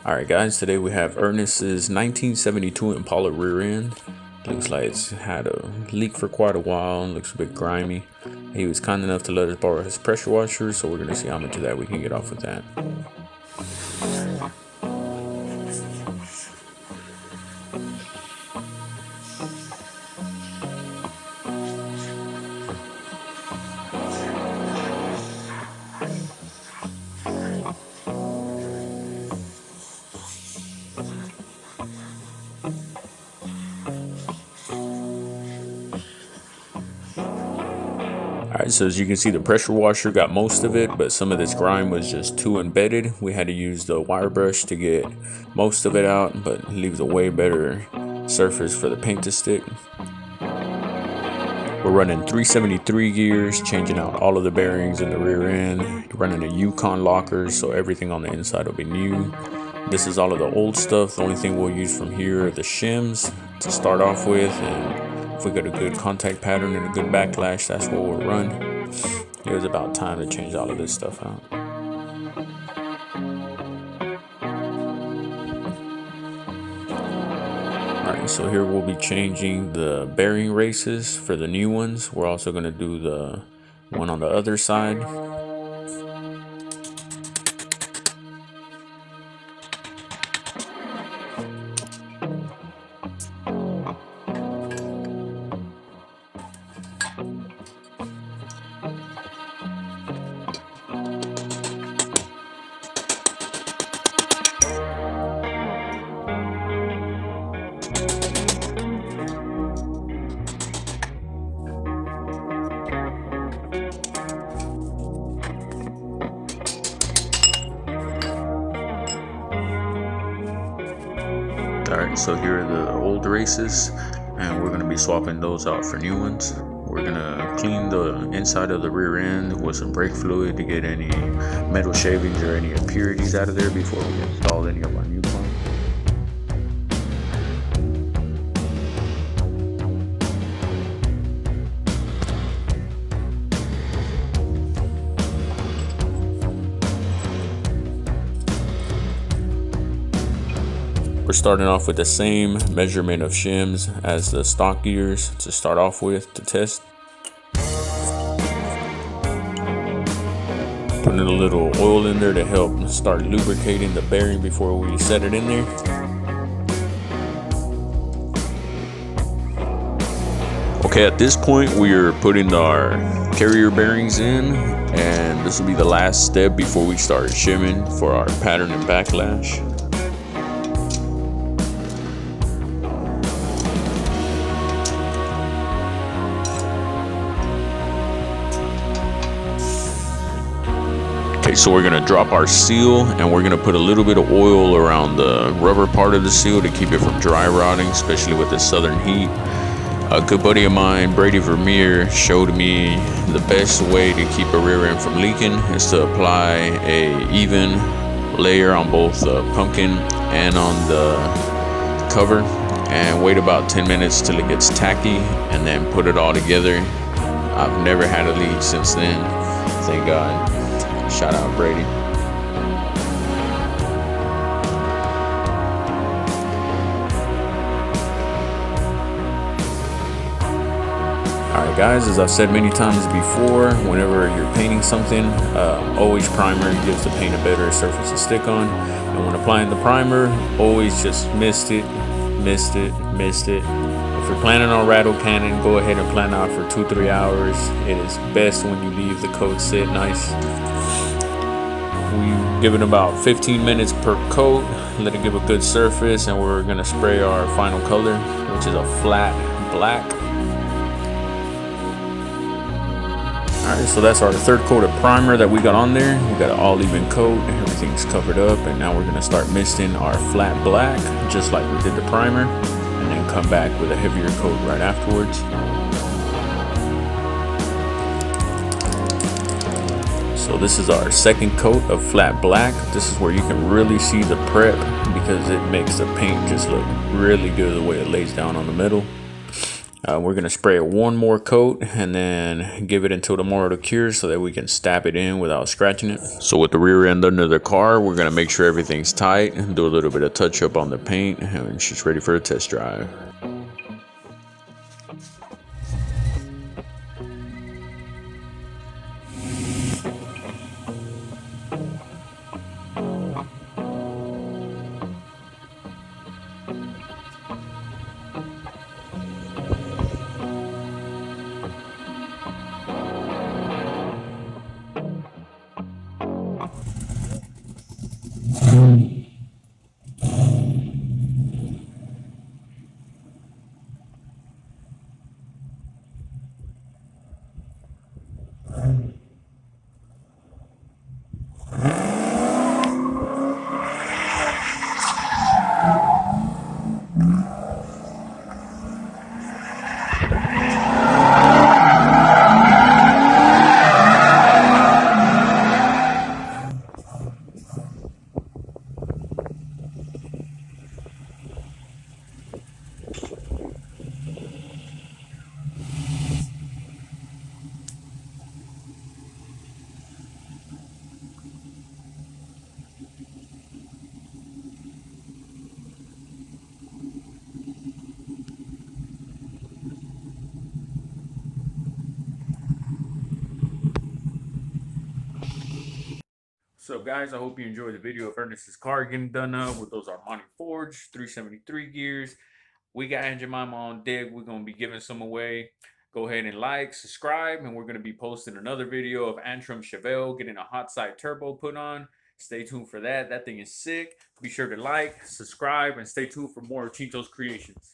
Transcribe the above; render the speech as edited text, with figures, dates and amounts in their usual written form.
Alright guys, today we have Earnest's 1972 Impala rear end. Looks like it's had a leak for quite a while and looks a bit grimy. He was kind enough to let us borrow his pressure washer, so we're going to see how much of that we can get off with that. Alright, so as you can see, the pressure washer got most of it, but some of this grime was just too embedded. We had to use the wire brush to get most of it out, but it leaves a way better surface for the paint to stick. We're running 373 gears, changing out all of the bearings in the rear end, running a Yukon locker, so everything on the inside will be new. This is all of the old stuff. The only thing we'll use from here are the shims to start off with, and if we got a good contact pattern and a good backlash, that's what we'll run. It was about time to change all of this stuff out. Alright, so here we'll be changing the bearing races for the new ones. We're also going to do the one on the other side. Alright, so here are the old races, and we're going to be swapping those out for new ones. We're going to clean the inside of the rear end with some brake fluid to get any metal shavings or any impurities out of there before we install any of our new pump. We're starting off with the same measurement of shims as the stock gears to start off with to test. Putting a little oil in there to help start lubricating the bearing before we set it in there. Okay, at this point we are putting our carrier bearings in, and this will be the last step before we start shimming for our pattern and backlash. Okay, so we're gonna drop our seal, and we're gonna put a little bit of oil around the rubber part of the seal to keep it from dry rotting, especially with the southern heat. A good buddy of mine, Brady Vermeer, showed me the best way to keep a rear end from leaking is to apply a even layer on both the pumpkin and on the cover, and wait about 10 minutes till it gets tacky, and then put it all together. I've never had a leak since then, thank God. Shout out Brady. Alright guys, as I've said many times before, whenever you're painting something, always primer gives the paint a better surface to stick on. And when applying the primer, always just mist it. If you're planning on rattle canning, go ahead and plan out for 2-3 hours. It is best when you leave the coat sit nice. We give it about 15 minutes per coat, let it give a good surface, and we're going to spray our final color, which is a flat black. Alright, so that's our third coat of primer that we got on there. We got an all even coat, everything's covered up, and now we're going to start misting our flat black, just like we did the primer, and then come back with a heavier coat right afterwards. So this is our second coat of flat black. This is where you can really see the prep, because it makes the paint just look really good the way it lays down on the middle. We're going to spray it one more coat and then give it until tomorrow to cure so that we can stab it in without scratching it. So with the rear end under the car, we're going to make sure everything's tight and do a little bit of touch up on the paint, and she's ready for a test drive. So guys, I hope you enjoyed the video of Ernest's car getting done up with those Amani Forged 373 gears. We got Aunt Jemima on deck. We're going to be giving some away. Go ahead and like, subscribe, and we're going to be posting another video of Antrim Chevelle getting a hot side turbo put on. Stay tuned for that. That thing is sick. Be sure to like, subscribe, and stay tuned for more Chinto's creations.